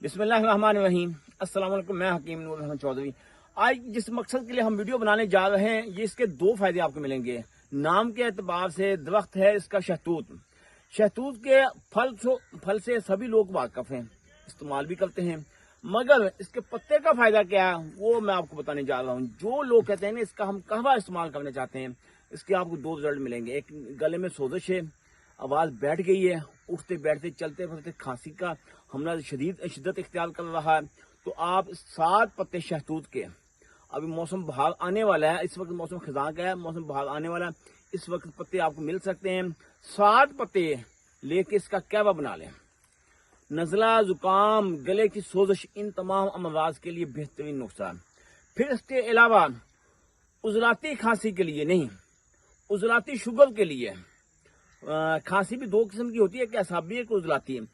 बिस्मिल्लाहिर्रहमानिर्रहीम। अस्सलाम वालेकुम। मैं हकीम नूर रहमान चौधरी। आज जिस मकसद के लिए हम वीडियो बनाने जा रहे हैं, ये इसके दो फायदे आपको मिलेंगे। नाम के एतबार से दरख्त है इसका शहतूत। शहतूत के फल से सभी लोग वाकिफ हैं, इस्तेमाल भी करते हैं, मगर इसके पत्ते का फायदा क्या है वो मैं आपको बताने जा रहा हूँ। जो लोग कहते हैं ना इसका हम कहवा इस्तेमाल करना चाहते हैं, इसके आपको दो रिजल्ट मिलेंगे। एक, गले में सोजिश है, आवाज बैठ गई है, उठते बैठते चलते फिरते खांसी का हमला शिद्दत इख्तियार कर रहा है, तो आप 7 पत्ते शहतूत के, अभी मौसम बहार आने वाला है, इस वक्त मौसम खिजां का है, मौसम बहार आने वाला है, इस वक्त पत्ते आपको मिल सकते हैं। 7 पत्ते लेके इसका कहवा बना लें। नज़ला, जुकाम, गले की सोजिश, इन तमाम अमराज के लिए बेहतरीन नुस्खा है। फिर इसके अलावा उजलाती खांसी के लिए नहीं, उजलाती शुगर के लिए। खांसी भी 2 किस्म की होती है, एक एसाबी है, एक उजलाती है।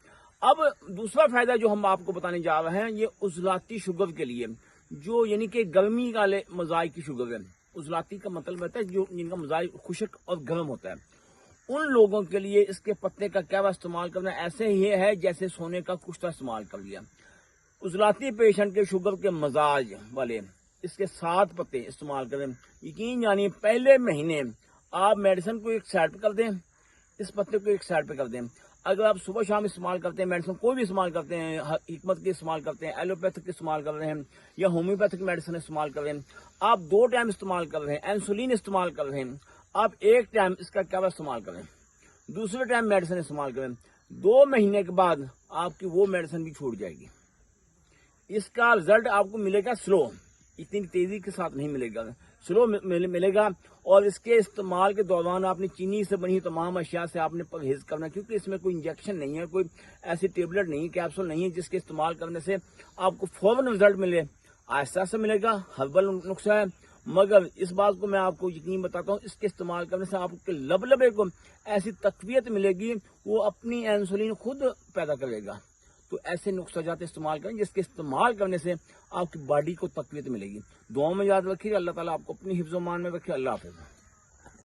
अब दूसरा फायदा जो हम आपको बताने जा रहे हैं, ये उजलाती शुगर के लिए, जो यानी कि गर्मी वाले मजाज की शुगर है। उजलाती का मतलब होता है जो जिनका मजाज खुशक और गर्म होता है, उन लोगों के लिए इसके पत्ते का कहवा इस्तेमाल करना ऐसे ही है जैसे सोने का कुश्ता इस्तेमाल कर लिया। उजलाती पेशेंट के शुगर के मजाज वाले इसके 7 पत्ते इस्तेमाल करें। यकीन जानिए पहले महीने आप मेडिसिन को एक साइड पे कर दें, इस पत्ते को एक साइड पे कर दें। अगर आप सुबह शाम इस्तेमाल करते हैं, मेडिसिन कोई भी इस्तेमाल करते हैं, हिकमत के इस्तेमाल करते हैं, एलोपैथिक के इस्तेमाल कर रहे हैं या होम्योपैथिक मेडिसिन इस्तेमाल कर रहे हैं, आप 2 टाइम इस्तेमाल कर रहे हैं, इंसुलिन इस्तेमाल कर रहे हैं, आप 1 टाइम इसका कहवा इस्तेमाल करें, दूसरे टाइम मेडिसिन इस्तेमाल करें। 2 महीने के बाद आपकी वो मेडिसिन भी छूट जाएगी। इसका रिजल्ट आपको मिलेगा स्लो, इतनी तेजी के साथ नहीं मिलेगा, स्लो मिलेगा। और इसके इस्तेमाल के दौरान आपने चीनी से बनी तमाम अशिया से आपने परहेज करना, क्योंकि इसमें कोई इंजेक्शन नहीं है, कोई ऐसी टेबलेट नहीं, कैप्सूल नहीं है जिसके इस्तेमाल करने से आपको फौरन रिजल्ट मिले। आहिस्ता से मिलेगा, हर्बल नुस्खा है, मगर इस बात को मैं आपको यकीन बताता हूँ, इसके इस्तेमाल करने से आपके लबे को ऐसी तकवीयत मिलेगी, वो अपनी इंसुलिन खुद पैदा करेगा। तो ऐसे नुस्खा जाते इस्तेमाल करें जिसके इस्तेमाल करने से आपकी बॉडी को तकवीयत मिलेगी। दुआ में याद रखिए। अल्लाह ताला आपको अपनी हिफ्ज़-ओ-मान में रखे। अल्लाह हाफ़िज़।